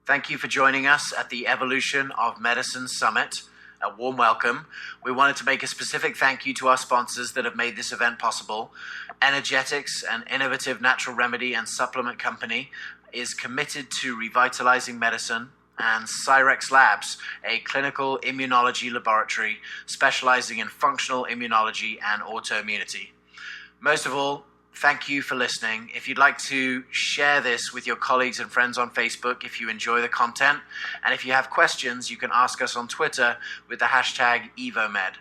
Thank you for joining us at the Evolution of Medicine Summit. A warm welcome. We wanted to make a specific thank you to our sponsors that have made this event possible. Energetics, an innovative natural remedy and supplement company, is committed to revitalizing medicine, and Cyrex Labs, a clinical immunology laboratory specializing in functional immunology and autoimmunity. Most of all, thank you for listening. If you'd like to share this with your colleagues and friends on Facebook if you enjoy the content, and if you have questions, you can ask us on Twitter with the hashtag EvoMed.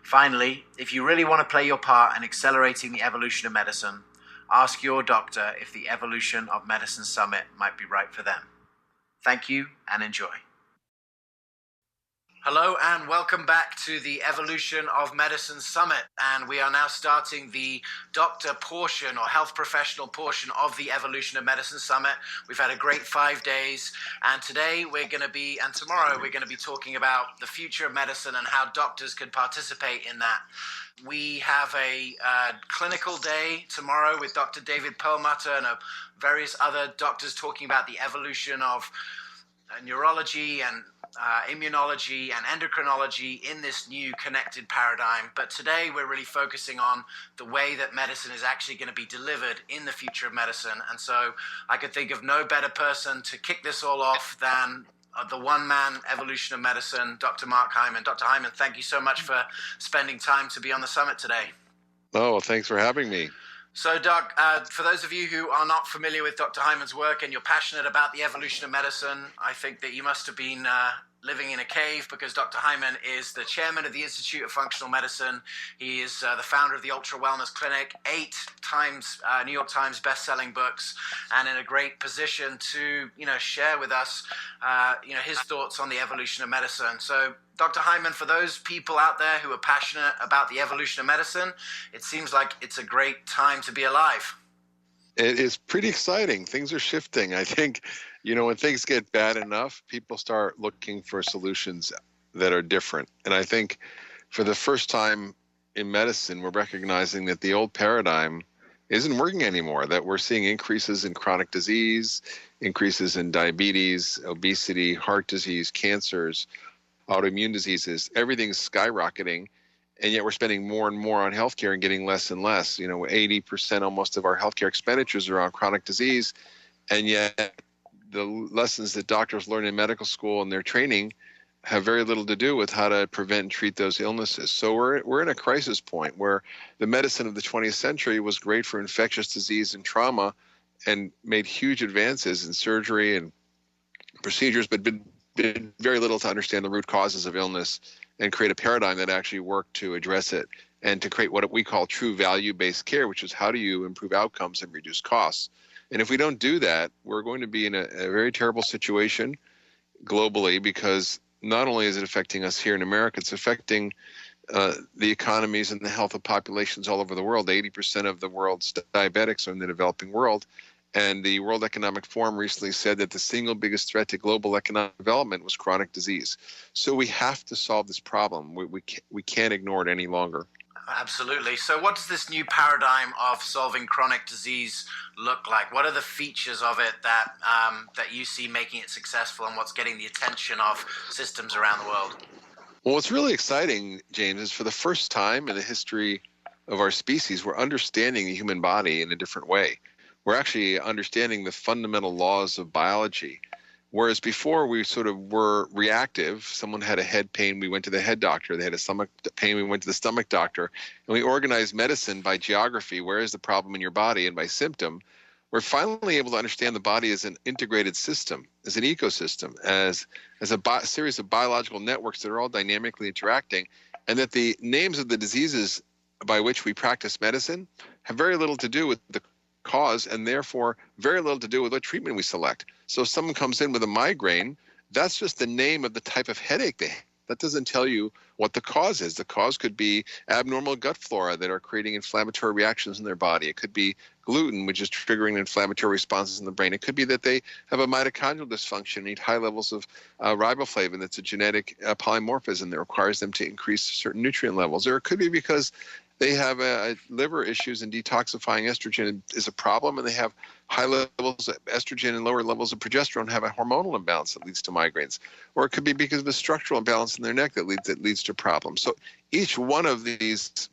Finally, if you really want to play your part in accelerating the evolution of medicine, ask your doctor if the Evolution of Medicine Summit might be right for them. Thank you and enjoy. Hello and welcome back to the Evolution of Medicine Summit, and we are now starting the doctor portion or health professional portion of the Evolution of Medicine Summit. We've had a great 5 days, and today and tomorrow we're going to be talking about the future of medicine and how doctors can participate in that. We have a clinical day tomorrow with Dr. David Perlmutter and various other doctors talking about the evolution of neurology and immunology and endocrinology in this new connected paradigm. But today we're really focusing on the way that medicine is actually going to be delivered in the future of medicine. And so I could think of no better person to kick this all off than the one-man evolution of medicine, Dr. Mark Hyman. Dr. Hyman, thank you so much for spending time to be on the summit today. Oh, thanks for having me. So, Doc, for those of you who are not familiar with Dr. Hyman's work and you're passionate about the evolution of medicine, I think that you must have been living in a cave, because Dr. Hyman is the chairman of the Institute of Functional Medicine. He is the founder of the Ultra Wellness Clinic, 8 times New York Times best-selling books, and in a great position to, share with us, his thoughts on the evolution of medicine. So, Dr. Hyman, for those people out there who are passionate about the evolution of medicine, it seems like it's a great time to be alive. It is pretty exciting. Things are shifting. I think, when things get bad enough, people start looking for solutions that are different. And I think for the first time in medicine, we're recognizing that the old paradigm isn't working anymore, that we're seeing increases in chronic disease, increases in diabetes, obesity, heart disease, cancers, autoimmune diseases. Everything's skyrocketing. And yet we're spending more and more on healthcare and getting less and less. 80% almost of our healthcare expenditures are on chronic disease. And yet the lessons that doctors learn in medical school and their training have very little to do with how to prevent and treat those illnesses. So we're in a crisis point where the medicine of the 20th century was great for infectious disease and trauma and made huge advances in surgery and procedures, but did very little to understand the root causes of illness and create a paradigm that actually worked to address it and to create what we call true value-based care, which is how do you improve outcomes and reduce costs. And if we don't do that, we're going to be in a very terrible situation globally, because not only is it affecting us here in America, it's affecting the economies and the health of populations all over the world. 80% of the world's diabetics are in the developing world. And the World Economic Forum recently said that the single biggest threat to global economic development was chronic disease. So we have to solve this problem. We can't ignore it any longer. Absolutely. So what does this new paradigm of solving chronic disease look like? What are the features of it that you see making it successful, and what's getting the attention of systems around the world? Well, what's really exciting, James, is for the first time in the history of our species, we're understanding the human body in a different way. We're actually understanding the fundamental laws of biology. Whereas before we sort of were reactive. Someone had a head pain, we went to the head doctor. They had a stomach pain, we went to the stomach doctor. And we organized medicine by geography. Where is the problem in your body? And by symptom. We're finally able to understand the body as an integrated system, as an ecosystem, as a series of biological networks that are all dynamically interacting, and that the names of the diseases by which we practice medicine have very little to do with the cause, and therefore very little to do with what treatment we select. So if someone comes in with a migraine, that's just the name of the type of headache they have. That doesn't tell you what the cause is. The cause could be abnormal gut flora that are creating inflammatory reactions in their body. It could be gluten, which is triggering inflammatory responses in the brain. It could be that they have a mitochondrial dysfunction, need high levels of riboflavin. That's a genetic polymorphism that requires them to increase certain nutrient levels. Or it could be because they have liver issues, and detoxifying estrogen is a problem, and they have high levels of estrogen and lower levels of progesterone, have a hormonal imbalance that leads to migraines. Or it could be because of a structural imbalance in their neck that leads to problems. So each one of these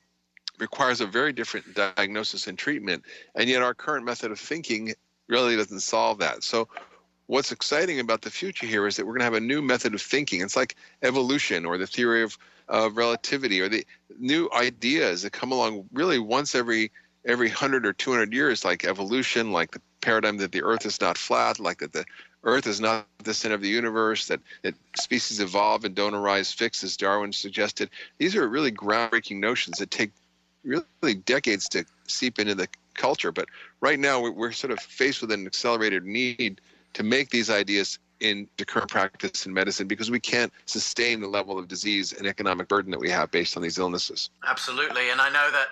requires a very different diagnosis and treatment, and yet our current method of thinking really doesn't solve that. So what's exciting about the future here is that we're going to have a new method of thinking. It's like evolution or the theory of relativity, or the new ideas that come along really once every 100 or 200 years, like evolution, like the paradigm that the earth is not flat, like that the earth is not the center of the universe, that species evolve and don't arise fixed, as Darwin suggested. These are really groundbreaking notions that take really decades to seep into the culture. But right now we're sort of faced with an accelerated need to make these ideas into current practice in medicine, because we can't sustain the level of disease and economic burden that we have based on these illnesses. Absolutely. And I know that,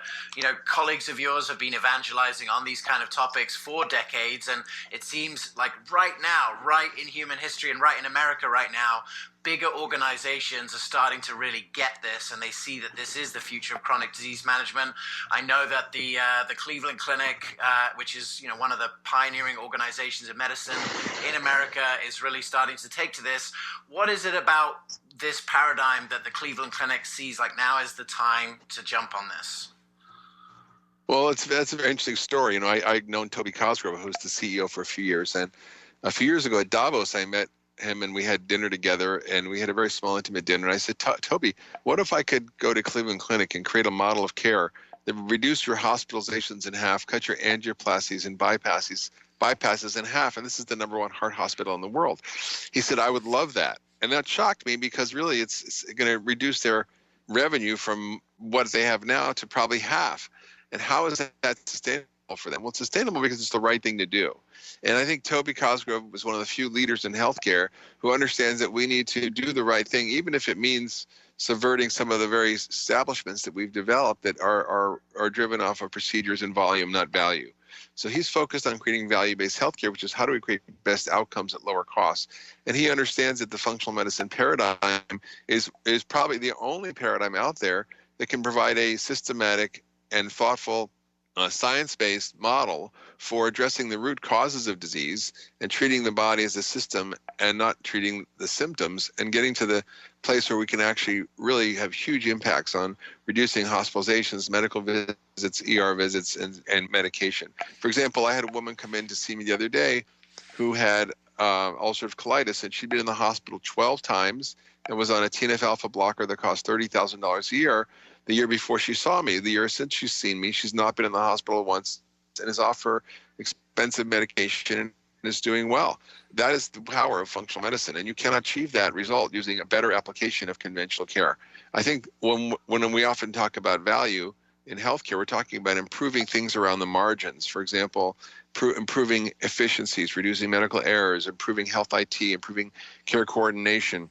colleagues of yours have been evangelizing on these kind of topics for decades. And it seems like right now, right in human history and right in America right now, bigger organizations are starting to really get this, and they see that this is the future of chronic disease management. I know that the Cleveland Clinic, which is one of the pioneering organizations of medicine in America, is really starting to take to this. What is it about this paradigm that the Cleveland Clinic sees like now is the time to jump on this? Well, that's a very interesting story. I've known Toby Cosgrove, who was the CEO for a few years, and a few years ago at Davos, I met him and we had dinner together, and we had a very small, intimate dinner. And I said, Toby, what if I could go to Cleveland Clinic and create a model of care that would reduce your hospitalizations in half, cut your angioplasties and bypasses in half, and this is the #1 heart hospital in the world? He said, I would love that. And that shocked me, because really it's going to reduce their revenue from what they have now to probably half. And how is that sustainable for them? Well, it's sustainable because it's the right thing to do. And I think Toby Cosgrove was one of the few leaders in healthcare who understands that we need to do the right thing, even if it means subverting some of the very establishments that we've developed that are driven off of procedures and volume, not value. So he's focused on creating value-based healthcare, which is how do we create best outcomes at lower costs. And he understands that the functional medicine paradigm is probably the only paradigm out there that can provide a systematic and thoughtful science-based model for addressing the root causes of disease and treating the body as a system and not treating the symptoms, and getting to the place where we can actually really have huge impacts on reducing hospitalizations, medical visits, ER visits, and medication. For example, I had a woman come in to see me the other day who had ulcerative colitis, and she'd been in the hospital 12 times and was on a TNF-alpha blocker that cost $30,000 a year. The year before she saw me, the year since she's seen me, she's not been in the hospital once and is off her expensive medication and is doing well. That is the power of functional medicine, and you cannot achieve that result using a better application of conventional care. I think when we often talk about value in healthcare, we're talking about improving things around the margins. For example, improving efficiencies, reducing medical errors, improving health IT, improving care coordination.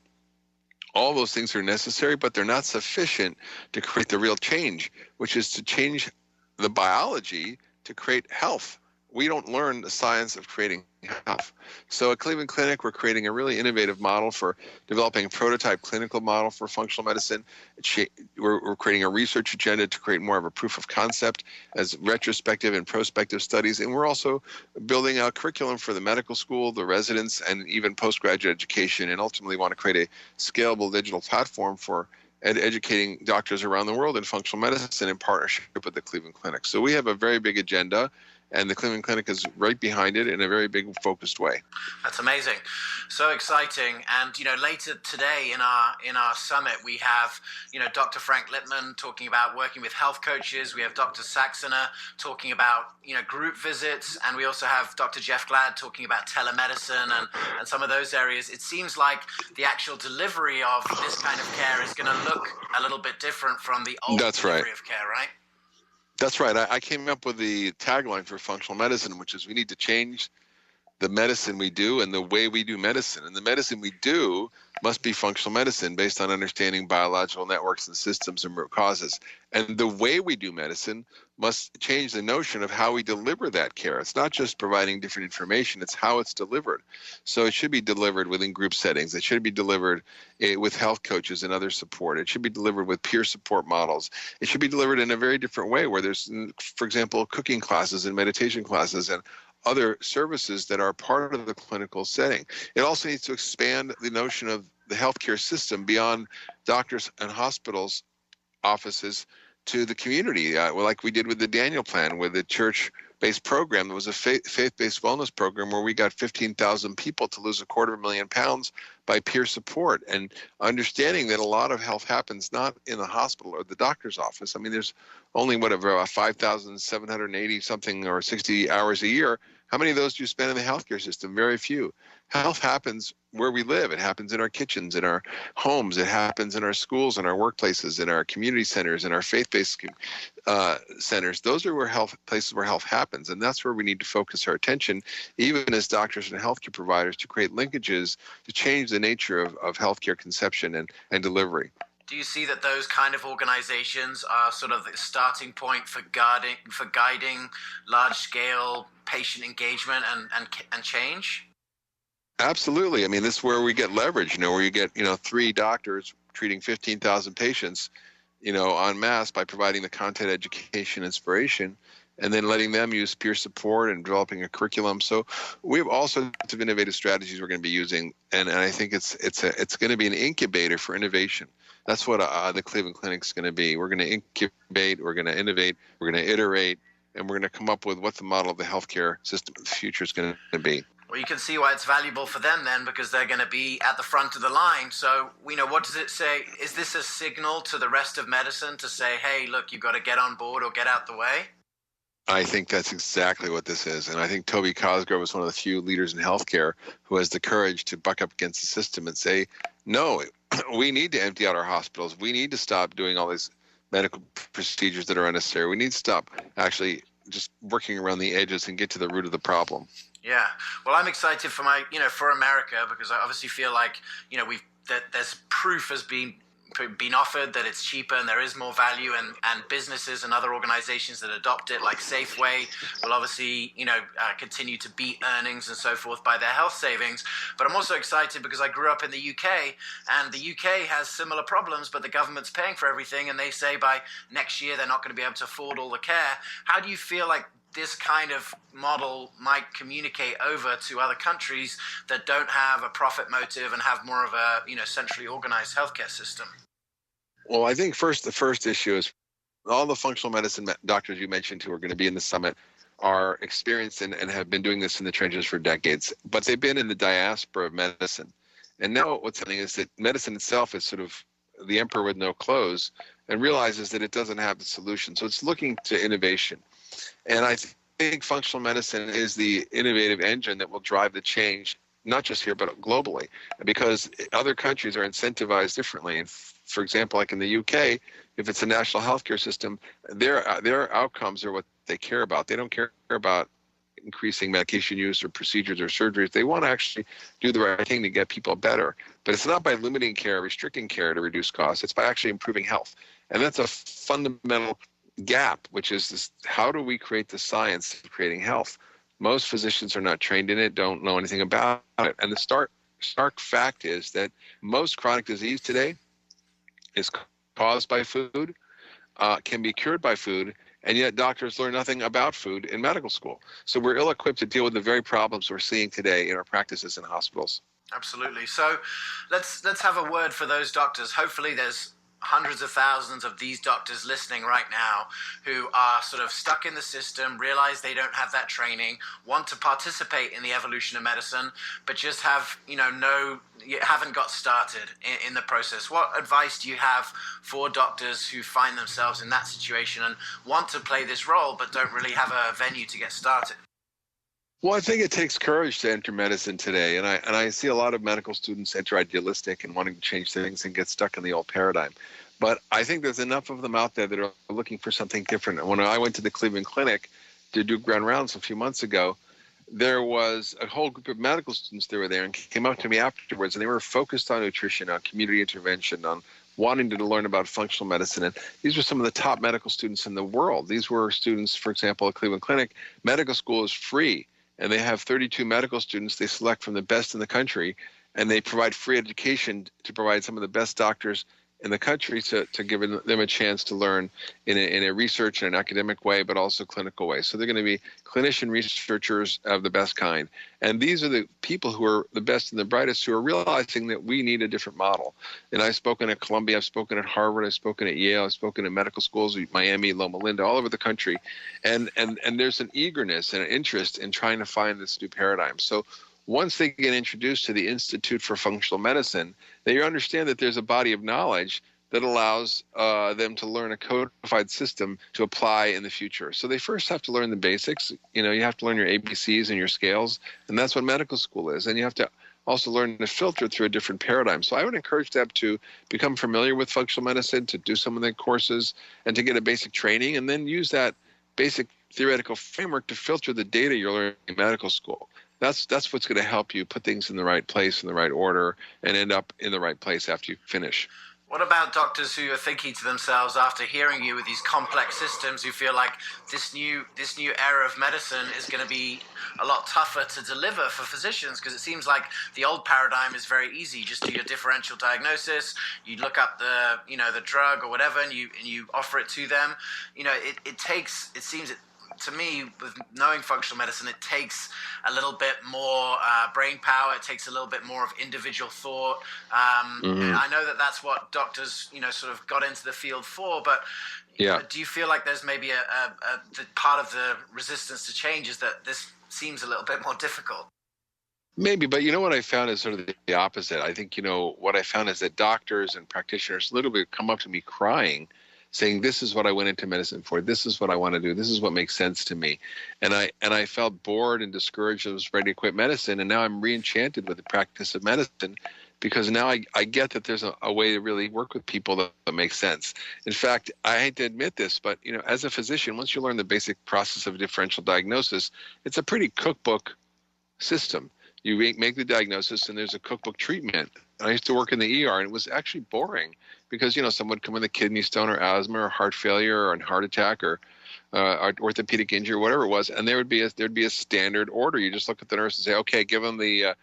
All those things are necessary, but they're not sufficient to create the real change, which is to change the biology to create health. We don't learn the science of creating health. So at Cleveland Clinic, we're creating a really innovative model for developing a prototype clinical model for functional medicine. We're creating a research agenda to create more of a proof of concept as retrospective and prospective studies. And we're also building out curriculum for the medical school, the residents, and even postgraduate education, and ultimately want to create a scalable digital platform for educating doctors around the world in functional medicine in partnership with the Cleveland Clinic. So we have a very big agenda, and the Cleveland Clinic is right behind it in a very big, focused way. That's amazing. So exciting. And, later today in our summit, we have, Dr. Frank Littman talking about working with health coaches. We have Dr. Saxoner talking about, group visits. And we also have Dr. Jeff Glad talking about telemedicine and some of those areas. It seems like the actual delivery of this kind of care is going to look a little bit different from the old delivery of care, right? That's right. I came up with the tagline for functional medicine, which is we need to change the medicine we do and the way we do medicine. And the medicine we do must be functional medicine based on understanding biological networks and systems and root causes. And the way we do medicine must change the notion of how we deliver that care. It's not just providing different information, it's how it's delivered. So it should be delivered within group settings. It should be delivered with health coaches and other support. It should be delivered with peer support models. It should be delivered in a very different way where there's, for example, cooking classes and meditation classes and other services that are part of the clinical setting. It also needs to expand the notion of the healthcare system beyond doctors and hospitals offices to the community, like we did with the Daniel Plan, with the church-based program. It was a faith-based wellness program where we got 15,000 people to lose £250,000 by peer support, and understanding that a lot of health happens not in the hospital or the doctor's office. I mean, there's only about 5,780 something or 60 hours a year. How many of those do you spend in the healthcare system? Very few. Health happens where we live. It happens in our kitchens, in our homes. It happens in our schools, in our workplaces, in our community centers, in our faith-based centers. Those are places where health happens, and that's where we need to focus our attention, even as doctors and healthcare providers, to create linkages to change the nature of healthcare conception and delivery. Do you see that those kind of organizations are sort of the starting point for guiding large-scale patient engagement and change? Absolutely. I mean, this is where we get leverage, where you get, 3 doctors treating 15,000 patients, en masse by providing the content, education, inspiration, and then letting them use peer support and developing a curriculum. So we have all sorts of innovative strategies we're going to be using, and I think it's going to be an incubator for innovation. That's what the Cleveland Clinic is going to be. We're going to incubate, we're going to innovate, we're going to iterate, and we're going to come up with what the model of the healthcare system of the future is going to be. Well, you can see why it's valuable for them then, because they're going to be at the front of the line. So, what does it say? Is this a signal to the rest of medicine to say, hey, look, you've got to get on board or get out the way? I think that's exactly what this is. And I think Toby Cosgrove is one of the few leaders in healthcare who has the courage to buck up against the system and say, no, we need to empty out our hospitals. We need to stop doing all these medical procedures that are unnecessary. We need to stop actually just working around the edges and get to the root of the problem. Yeah. Well, I'm excited for for America, because I obviously feel like, there's proof has been offered that it's cheaper and there is more value, and businesses and other organizations that adopt it, like Safeway, will obviously, continue to beat earnings and so forth by their health savings. But I'm also excited because I grew up in the UK, and the UK has similar problems, but the government's paying for everything, and they say by next year they're not going to be able to afford all the care. How do you feel like this kind of model might communicate over to other countries that don't have a profit motive and have more of a, centrally organized healthcare system? Well, I think the first issue is all the functional medicine doctors you mentioned who are going to be in the summit are experienced and have been doing this in the trenches for decades, but they've been in the diaspora of medicine. And now what's happening is that medicine itself is sort of the emperor with no clothes and realizes that it doesn't have the solution. So it's looking to innovation. And I think functional medicine is the innovative engine that will drive the change, not just here, but globally, because other countries are incentivized differently. And for example, like in the UK, if it's a national healthcare system, their outcomes are what they care about. They don't care about increasing medication use or procedures or surgeries. They want to actually do the right thing to get people better. But it's not by limiting care, restricting care to reduce costs. It's by actually improving health. And that's a fundamental gap, which is this: how do we create the science of creating health? Most physicians are not trained in it, don't know anything about it. And the stark fact is that most chronic disease today is caused by food, can be cured by food, and yet doctors learn nothing about food in medical school. So we're ill-equipped to deal with the very problems we're seeing today in our practices in hospitals. Absolutely. So let's have a word for those doctors. Hopefully there's hundreds of thousands of these doctors listening right now who are sort of stuck in the system, realize they don't have that training, want to participate in the evolution of medicine, but just have, haven't got started in the process. What advice do you have for doctors who find themselves in that situation and want to play this role, but don't really have a venue to get started? Well, I think it takes courage to enter medicine today. And I see a lot of medical students enter idealistic and wanting to change things and get stuck in the old paradigm. But I think there's enough of them out there that are looking for something different. And when I went to the Cleveland Clinic to do ground rounds a few months ago, there was a whole group of medical students that were there and came up to me afterwards, and they were focused on nutrition, on community intervention, on wanting to learn about functional medicine. And these were some of the top medical students in the world. These were students, for example, at Cleveland Clinic. Medical school is free, and they have 32 medical students they select from the best in the country, and they provide free education to provide some of the best doctors in the country to give them a chance to learn in a research and an academic way, but also clinical way. So they're going to be clinician researchers of the best kind. And these are the people who are the best and the brightest who are realizing that we need a different model. And I've spoken at Columbia, I've spoken at Harvard, I've spoken at Yale, I've spoken at medical schools, Miami, Loma Linda, all over the country. And there's an eagerness and an interest in trying to find this new paradigm. So once they get introduced to the Institute for Functional Medicine, they understand that there's a body of knowledge that allows them to learn a codified system to apply in the future. So they first have to learn the basics. You know, you have to learn your ABCs and your scales, and that's what medical school is. And you have to also learn to filter through a different paradigm. So I would encourage them to become familiar with functional medicine, to do some of the courses, and to get a basic training, and then use that basic theoretical framework to filter the data you're learning in medical school. That's what's going to help you put things in the right place, in the right order, and end up in the right place after you finish. What about doctors who are thinking to themselves after hearing you with these complex systems, who feel like this new era of medicine is going to be a lot tougher to deliver for physicians, because it seems like the old paradigm is very easy. You just do your differential diagnosis, you look up the drug or whatever, and you offer it to them. It seems to me, with knowing functional medicine, it takes a little bit more brain power. It takes a little bit more of individual thought. I know that that's what doctors, sort of got into the field for. But do you feel like there's maybe the part of the resistance to change is that this seems a little bit more difficult? Maybe, but what I found is sort of the opposite. I think, what I found is that doctors and practitioners literally come up to me crying, saying, this is what I went into medicine for. This is what I want to do. This is what makes sense to me. And I felt bored and discouraged. I was ready to quit medicine. And now I'm re-enchanted with the practice of medicine, because now I get that there's a way to really work with people that makes sense. In fact, I hate to admit this, but as a physician, once you learn the basic process of differential diagnosis, it's a pretty cookbook system. You make the diagnosis, and there's a cookbook treatment. And I used to work in the ER, and it was actually boring, because someone would come with a kidney stone or asthma or heart failure or a heart attack or orthopedic injury, whatever it was, and there'd be a standard order. You just look at the nurse and say, okay, give them the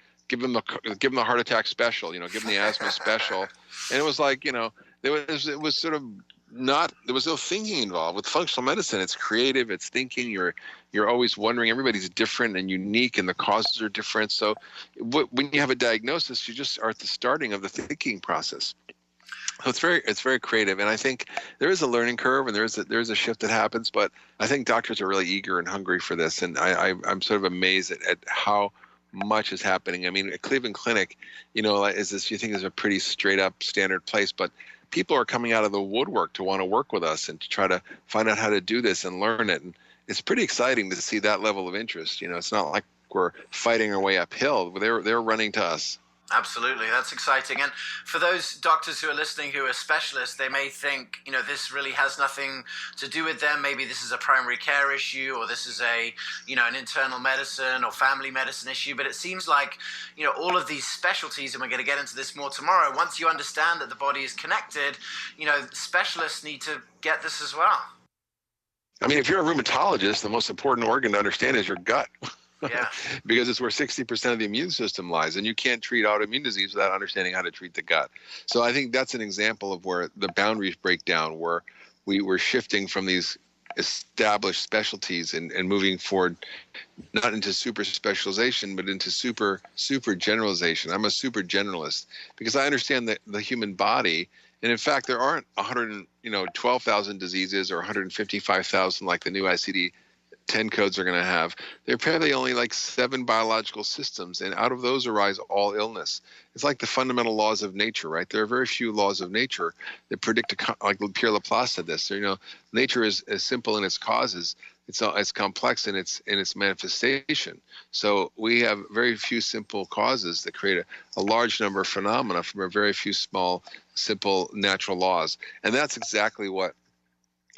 heart attack special, give them the asthma special, and it was like it was sort of not, there was no thinking involved. With functional medicine, it's creative, it's thinking. You're always wondering. Everybody's different and unique, and the causes are different. So when you have a diagnosis, you just are at the starting of the thinking process. So it's very creative, and I think there is a learning curve, and there is a shift that happens. But I think doctors are really eager and hungry for this, and I'm sort of amazed at how much is happening. I mean, at Cleveland Clinic, you think is a pretty straight up standard place, but people are coming out of the woodwork to want to work with us and to try to find out how to do this and learn it. And it's pretty exciting to see that level of interest. It's not like we're fighting our way uphill. They're running to us. Absolutely. That's exciting. And for those doctors who are listening who are specialists, they may think, this really has nothing to do with them. Maybe this is a primary care issue, or this is an internal medicine or family medicine issue. But it seems like, all of these specialties, and we're going to get into this more tomorrow, once you understand that the body is connected, specialists need to get this as well. I mean, if you're a rheumatologist, the most important organ to understand is your gut. Yeah. Because it's where 60% of the immune system lies, and you can't treat autoimmune disease without understanding how to treat the gut. So I think that's an example of where the boundaries break down, where we're shifting from these established specialties and moving forward, not into super specialization, but into super generalization. I'm a super generalist because I understand the human body. And in fact, there aren't 112,000 diseases or 155,000 like the new ICD-10 codes are going to have. There are probably only like 7 biological systems, and out of those arise all illness. It's like the fundamental laws of nature, right? There are very few laws of nature that predict, like Pierre Laplace said this. Nature is as simple in its causes. It's complex in its manifestation. So we have very few simple causes that create a large number of phenomena from a very few small, simple natural laws, and that's exactly what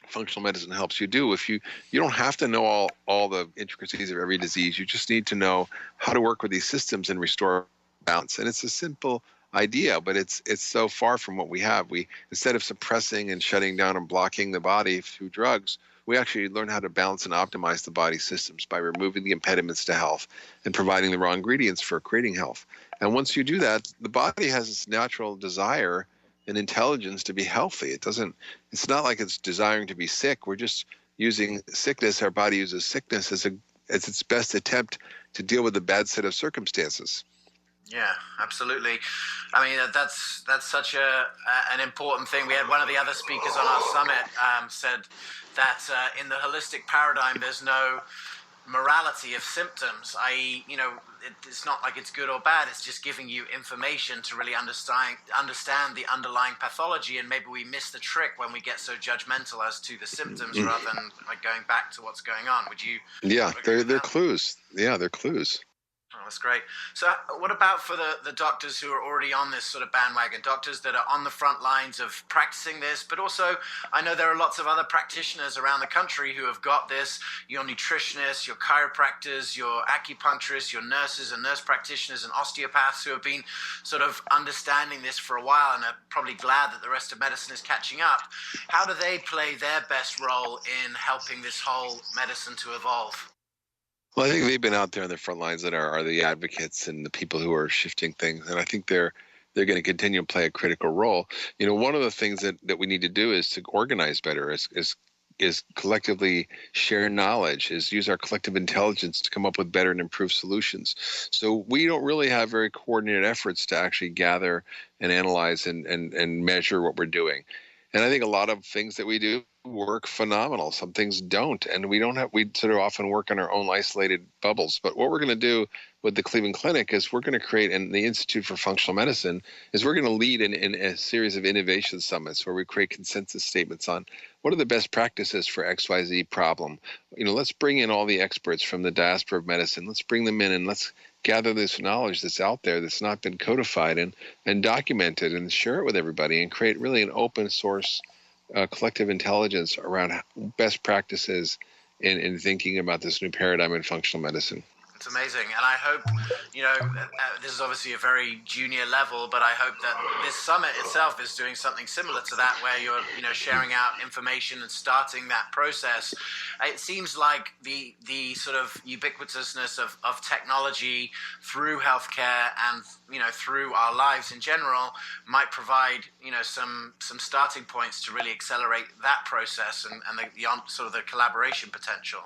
functional medicine helps you do. If you don't have to know all the intricacies of every disease. You just need to know how to work with these systems and restore balance. And it's a simple idea, but it's so far from what we have. We, instead of suppressing and shutting down and blocking the body through drugs, we actually learn how to balance and optimize the body systems by removing the impediments to health and providing the raw ingredients for creating health. And once you do that, the body has this natural desire and intelligence to be healthy. It's not like it's desiring to be sick. We're just using sickness. Our body uses sickness as its best attempt to deal with a bad set of circumstances. Yeah, absolutely. I mean, that's such an important thing. We had one of the other speakers on our summit said that in the holistic paradigm, there's no morality of symptoms, i.e., it's not like it's good or bad. It's just giving you information to really understand the underlying pathology, and maybe we miss the trick when we get so judgmental as to the symptoms rather than like going back to what's going on. Would you? Yeah, they're clues. Yeah, they're clues. Oh, that's great. So what about for the doctors who are already on this sort of bandwagon, doctors that are on the front lines of practicing this, but also I know there are lots of other practitioners around the country who have got this, your nutritionists, your chiropractors, your acupuncturists, your nurses and nurse practitioners and osteopaths who have been sort of understanding this for a while and are probably glad that the rest of medicine is catching up. How do they play their best role in helping this whole medicine to evolve? Well, I think they've been out there on the front lines that are the advocates and the people who are shifting things, and I think they're going to continue to play a critical role. One of the things that we need to do is to organize better, is collectively share knowledge, is use our collective intelligence to come up with better and improved solutions. So we don't really have very coordinated efforts to actually gather and analyze and measure what we're doing. And I think a lot of things that we do work phenomenal. Some things don't. And we sort of often work in our own isolated bubbles. But what we're going to do with the Cleveland Clinic is we're going to create, and the Institute for Functional Medicine is we're going to lead in a series of innovation summits where we create consensus statements on what are the best practices for XYZ problem. Let's bring in all the experts from the diaspora of medicine. Let's bring them in and let's gather this knowledge that's out there that's not been codified and documented and share it with everybody and create really an open source collective intelligence around best practices in thinking about this new paradigm in functional medicine. It's amazing. And I hope, this is obviously a very junior level, but I hope that this summit itself is doing something similar to that, where you're, sharing out information and starting that process. It seems like the sort of ubiquitousness of technology through healthcare and, through our lives in general might provide, some starting points to really accelerate that process and the sort of the collaboration potential.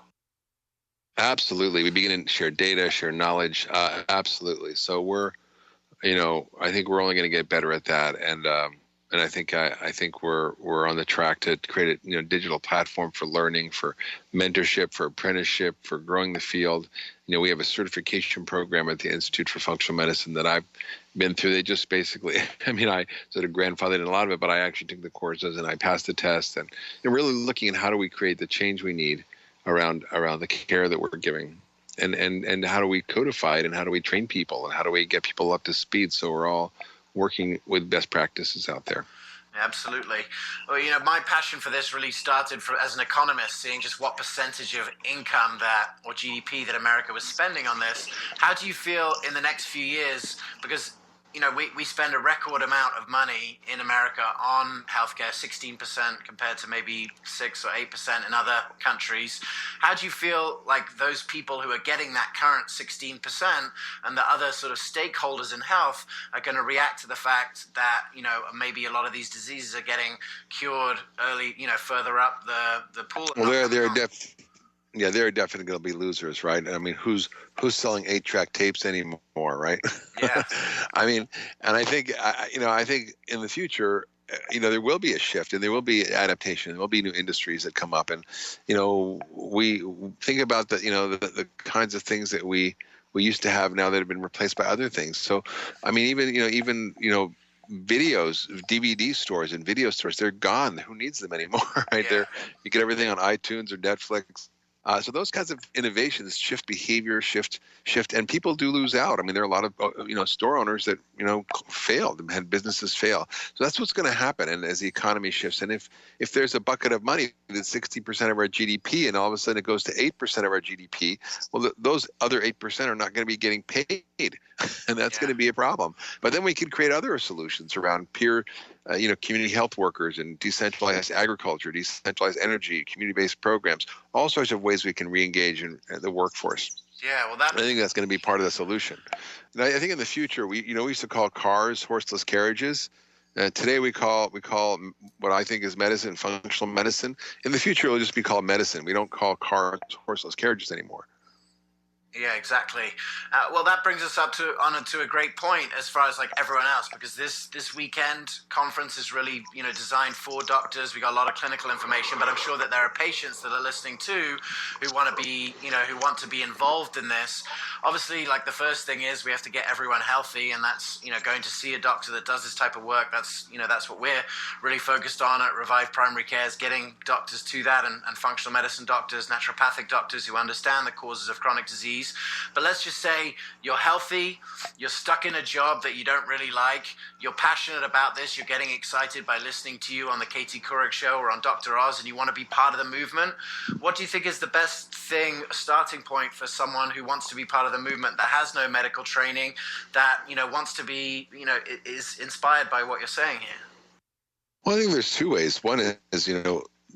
Absolutely. We begin to share data, share knowledge. Absolutely. So I think we're only going to get better at that. And I think we're on the track to create a digital platform for learning, for mentorship, for apprenticeship, for growing the field. We have a certification program at the Institute for Functional Medicine that I've been through. They just basically, I sort of grandfathered in a lot of it, but I actually took the courses and I passed the test, and really looking at how do we create the change we need around the care that we're giving, and how do we codify it, and how do we train people, and how do we get people up to speed so we're all working with best practices out there. Absolutely. Well, my passion for this really started as an economist, seeing just what percentage of income or GDP that America was spending on this. How do you feel in the next few years? Because we spend a record amount of money in America on healthcare, 16% compared to maybe 6 or 8% in other countries. How do you feel like those people who are getting that current 16% and the other sort of stakeholders in health are going to react to the fact that, maybe a lot of these diseases are getting cured early, further up the pool? Well, they're definitely going to be losers, right? Who's selling 8-track tapes anymore, right? Yeah. And I think, I think in the future, there will be a shift and there will be adaptation. There will be new industries that come up, and we think about the kinds of things that we used to have now that have been replaced by other things. So, even videos, DVD stores and video stores, they're gone. Who needs them anymore, right? Yeah. You get everything on iTunes or Netflix. So those kinds of innovations shift behavior, shift, and people do lose out. I mean, there are a lot of store owners that failed and had businesses fail. So that's what's going to happen. And as the economy shifts, and if there's a bucket of money that's 60% of our GDP, and all of a sudden it goes to 8% of our GDP, well, those other 8% are not going to be getting paid, and that's going to be a problem. But then we can create other solutions around peer, community health workers and decentralized agriculture, decentralized energy, community-based programs, all sorts of ways we can re-engage in the workforce. Yeah, well, I think that's going to be part of the solution. And I think in the future, we used to call cars horseless carriages. Today we call what I think is medicine functional medicine. In the future, it'll just be called medicine. We don't call cars horseless carriages anymore. Yeah, exactly. Well, that brings us on to a great point as far as like everyone else, because this weekend conference is really designed for doctors. We got a lot of clinical information, but I'm sure that there are patients that are listening too who want to be involved in this. Obviously, like the first thing is we have to get everyone healthy, and that's going to see a doctor that does this type of work. That's what we're really focused on at Revive Primary Care, is getting doctors to that, and functional medicine doctors, naturopathic doctors who understand the causes of chronic disease. But let's just say you're healthy, you're stuck in a job that you don't really like, you're passionate about this, you're getting excited by listening to you on the Katie Couric Show or on Dr. Oz, and you want to be part of the movement. What do you think is the best starting point for someone who wants to be part of the movement, that has no medical training, that wants to be, is inspired by what you're saying here? Well, I think there's two ways. One is,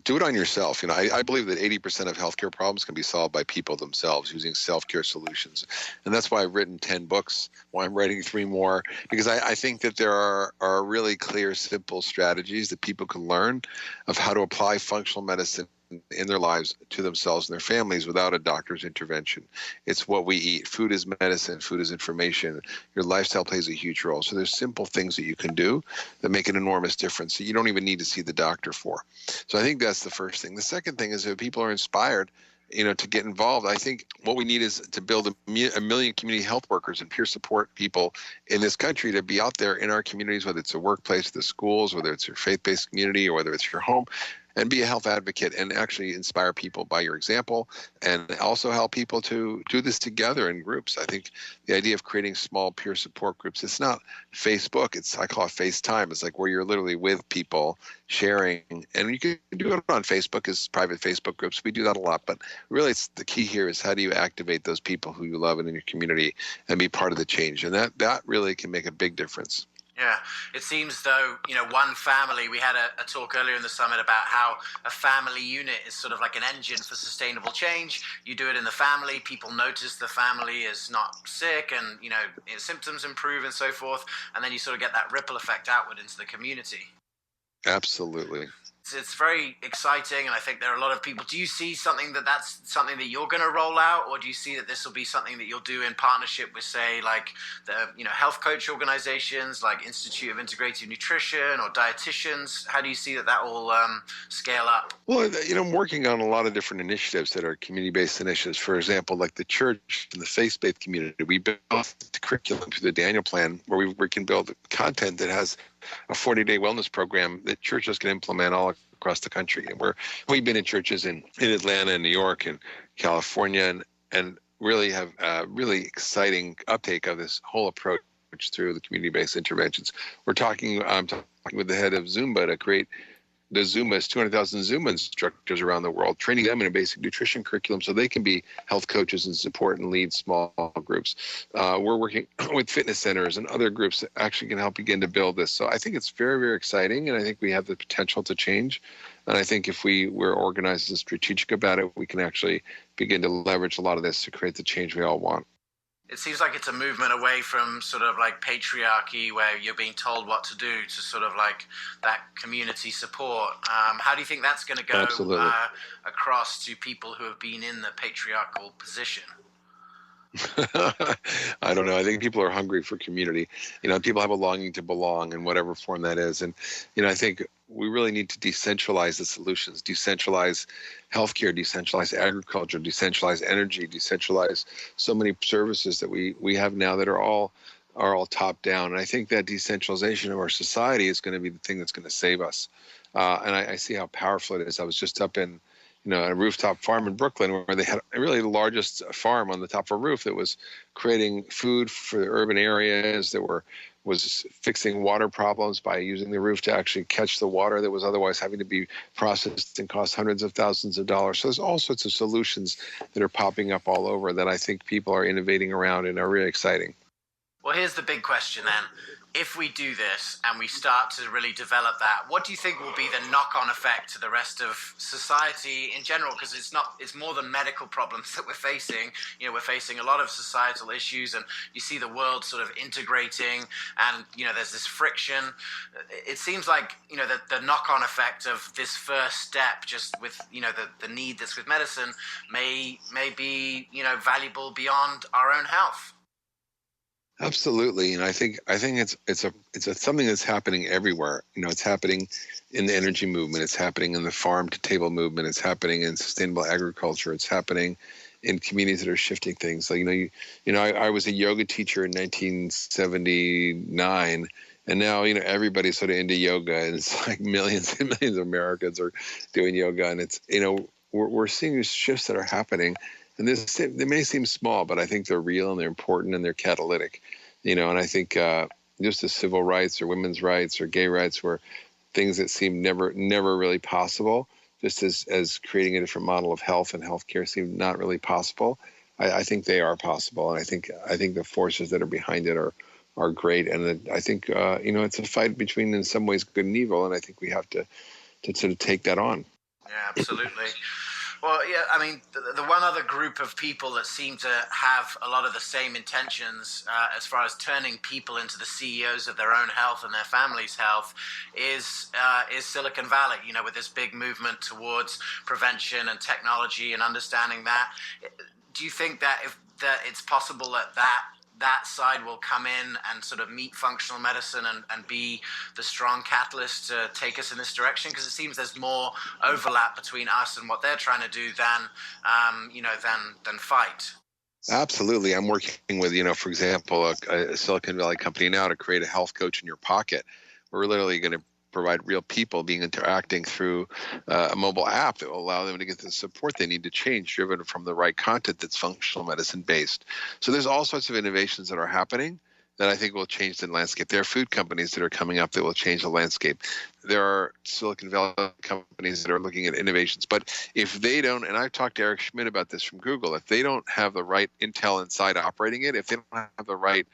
do it on yourself. I believe that 80% of healthcare problems can be solved by people themselves using self-care solutions. And that's why I've written 10 books, why I'm writing 3 more, because I think that there are really clear, simple strategies that people can learn of how to apply functional medicine in their lives to themselves and their families without a doctor's intervention. It's what we eat. Food is medicine. Food is information. Your lifestyle plays a huge role. So there's simple things that you can do that make an enormous difference that you don't even need to see the doctor for. So I think that's the first thing. The second thing is that people are inspired to get involved. I think what we need is to build a million community health workers and peer support people in this country to be out there in our communities, whether it's a workplace, the schools, whether it's your faith-based community, or whether it's your home, and be a health advocate and actually inspire people by your example, and also help people to do this together in groups. I think the idea of creating small peer support groups, it's not Facebook, I call it FaceTime. It's like where you're literally with people sharing, and you can do it on Facebook as private Facebook groups. We do that a lot, but really it's the key here is how do you activate those people who you love in your community and be part of the change, and that really can make a big difference. Yeah, it seems though, one family, we had a talk earlier in the summit about how a family unit is sort of like an engine for sustainable change. You do it in the family, people notice the family is not sick, and, symptoms improve and so forth. And then you sort of get that ripple effect outward into the community. Absolutely. It's very exciting, and I think there are a lot of people. Do you see that's something that you're going to roll out, or do you see that this will be something that you'll do in partnership with, say, like the health coach organizations, like Institute of Integrative Nutrition or dietitians? How do you see that will scale up? Well, I'm working on a lot of different initiatives that are community-based initiatives. For example, like the church and the faith-based community, we built the curriculum through the Daniel Plan, where we can build content that has a 40-day wellness program that churches can implement all across the country. And we've been in churches in Atlanta and New York and California, and really have really exciting uptake of this whole approach through the community-based interventions. I'm talking with the head of Zumba to create the Zumbas, 200,000 Zumba instructors around the world, training them in a basic nutrition curriculum so they can be health coaches and support and lead small groups. We're working with fitness centers and other groups that actually can help begin to build this. So I think it's very, very exciting, and I think we have the potential to change. And I think if we're organized and strategic about it, we can actually begin to leverage a lot of this to create the change we all want. It seems like it's a movement away from sort of like patriarchy, where you're being told what to do, to sort of like that community support. How do you think that's going to go across to people who have been in the patriarchal position? I don't know. I think people are hungry for community. People have a longing to belong in whatever form that is. And, I think we really need to decentralize the solutions, decentralize healthcare, decentralize agriculture, decentralize energy, decentralize so many services that we have now that are all top down. And I think that decentralization of our society is going to be the thing that's going to save us. And I see how powerful it is. I was just up in a rooftop farm in Brooklyn where they had really the largest farm on the top of a roof that was creating food for the urban areas, was fixing water problems by using the roof to actually catch the water that was otherwise having to be processed and cost hundreds of thousands of dollars. So there's all sorts of solutions that are popping up all over that I think people are innovating around and are really exciting. Well, here's the big question then. If we do this and we start to really develop that, what do you think will be the knock-on effect to the rest of society in general? Because it's more than medical problems that we're facing. We're facing a lot of societal issues, and you see the world sort of integrating, and there's this friction. It seems like the knock-on effect of this first step, just with the need that's with medicine, may be valuable beyond our own health. Absolutely, and I think it's something that's happening everywhere. It's happening in the energy movement. It's happening in the farm to table movement. It's happening in sustainable agriculture. It's happening in communities that are shifting things. Like I was a yoga teacher in 1979, and now everybody's sort of into yoga, and it's like millions and millions of Americans are doing yoga, and it's we're seeing these shifts that are happening. And they may seem small, but I think they're real and they're important and they're catalytic, and I think just as civil rights or women's rights or gay rights were things that seemed never really possible, just as creating a different model of health and healthcare seemed not really possible. I think they are possible, and I think the forces that are behind it are great, and I think it's a fight between, in some ways, good and evil, and I think we have to sort of take that on. Yeah, absolutely. Well, yeah, I mean, the one other group of people that seem to have a lot of the same intentions as far as turning people into the CEOs of their own health and their family's health is Silicon Valley, with this big movement towards prevention and technology and understanding that. Do you think that it's possible that side will come in and sort of meet functional medicine and be the strong catalyst to take us in this direction? Because it seems there's more overlap between us and what they're trying to do than fight. Absolutely. I'm working with, for example, a Silicon Valley company now to create a health coach in your pocket. We're literally going to provide real people being interacting through a mobile app that will allow them to get the support they need to change, driven from the right content that's functional medicine based. So there's all sorts of innovations that are happening that I think will change the landscape. There are food companies that are coming up that will change the landscape. There are Silicon Valley companies that are looking at innovations. But if they don't, and I've talked to Eric Schmidt about this from Google, if they don't have the right intel inside operating it, if they don't have the right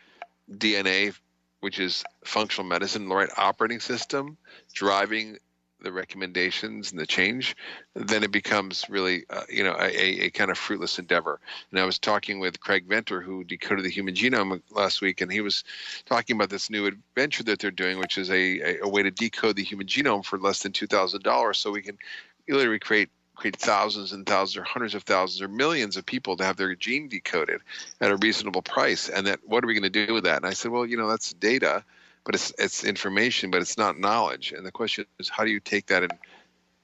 DNA, which is functional medicine, the right operating system, driving the recommendations and the change, then it becomes really, a kind of fruitless endeavor. And I was talking with Craig Venter, who decoded the human genome last week, and he was talking about this new adventure that they're doing, which is a way to decode the human genome for less than $2,000, so we can literally create thousands and thousands or hundreds of thousands or millions of people to have their gene decoded at a reasonable price. And that, what are we going to do with that? And I said, well, that's data, but it's information, but it's not knowledge. And the question is, how do you take that in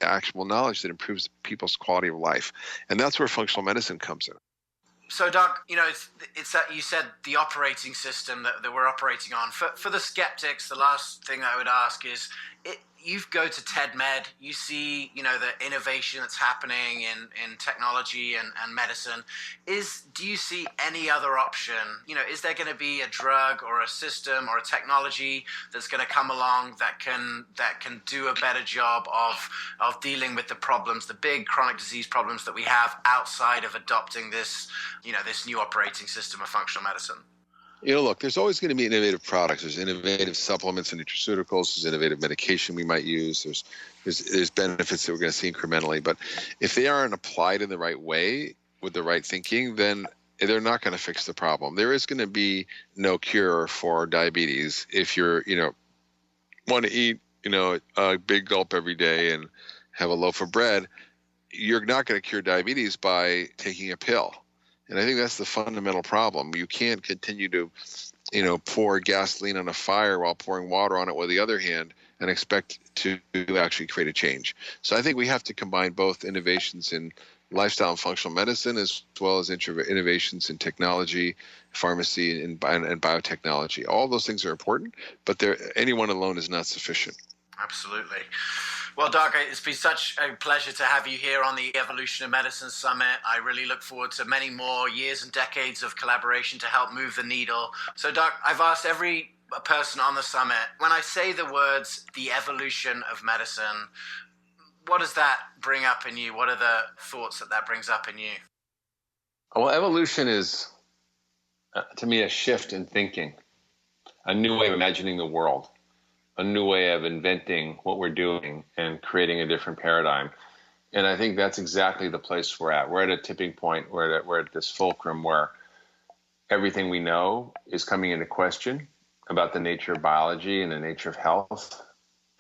actual knowledge that improves people's quality of life? And that's where functional medicine comes in. So, Doc, it's that you said the operating system that we're operating on. For the skeptics, the last thing I would ask is, you go to TEDMed, you see, the innovation that's happening in technology and medicine. Do you see any other option? Is there going to be a drug or a system or a technology that's going to come along that can do a better job of dealing with the problems, the big chronic disease problems that we have outside of adopting this, this new operating system of functional medicine? Look, there's always going to be innovative products. There's innovative supplements and nutraceuticals. There's innovative medication we might use. There's benefits that we're going to see incrementally. But if they aren't applied in the right way with the right thinking, then they're not going to fix the problem. There is going to be no cure for diabetes if you're, want to eat, a big gulp every day and have a loaf of bread. You're not going to cure diabetes by taking a pill. And I think that's the fundamental problem. You can't continue to, pour gasoline on a fire while pouring water on it with the other hand and expect to actually create a change. So I think we have to combine both innovations in lifestyle and functional medicine as well as innovations in technology, pharmacy, and biotechnology. All those things are important, but any one alone is not sufficient. Absolutely. Well, Doc, it's been such a pleasure to have you here on the Evolution of Medicine Summit. I really look forward to many more years and decades of collaboration to help move the needle. So, Doc, I've asked every person on the summit, when I say the words, the evolution of medicine, what does that bring up in you? What are the thoughts that brings up in you? Well, evolution is, to me, a shift in thinking, a new way of imagining the world, a new way of inventing what we're doing and creating a different paradigm. And I think that's exactly the place we're at. We're at a tipping point. We're at this fulcrum where everything we know is coming into question about the nature of biology and the nature of health.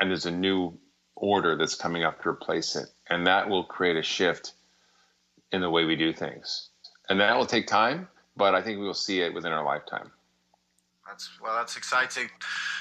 And there's a new order that's coming up to replace it. And that will create a shift in the way we do things. And that will take time, but I think we will see it within our lifetime. That's exciting.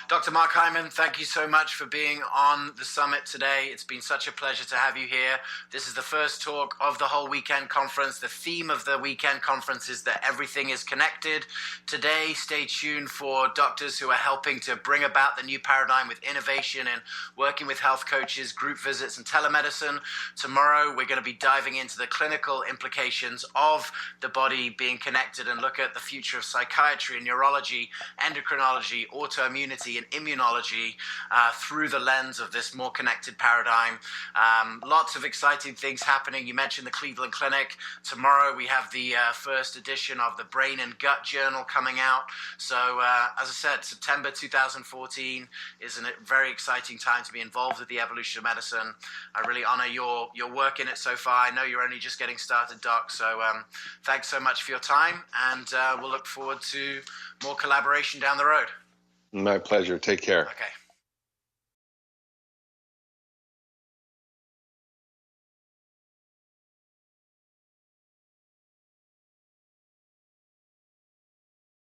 Dr. Mark Hyman, thank you so much for being on the summit today. It's been such a pleasure to have you here. This is the first talk of the whole weekend conference. The theme of the weekend conference is that everything is connected. Today, stay tuned for doctors who are helping to bring about the new paradigm with innovation and working with health coaches, group visits, and telemedicine. Tomorrow, we're going to be diving into the clinical implications of the body being connected and look at the future of psychiatry and neurology, endocrinology, autoimmunity, and immunology through the lens of this more connected paradigm. Lots of exciting things happening. You mentioned the Cleveland Clinic. Tomorrow we have the first edition of the Brain and Gut Journal coming out. So as I said, September 2014 is a very exciting time to be involved with the evolution of medicine. I really honor your work in it so far. I know you're only just getting started, Doc. So thanks so much for your time, and we'll look forward to more collaboration down the road. My pleasure. Take care. Okay.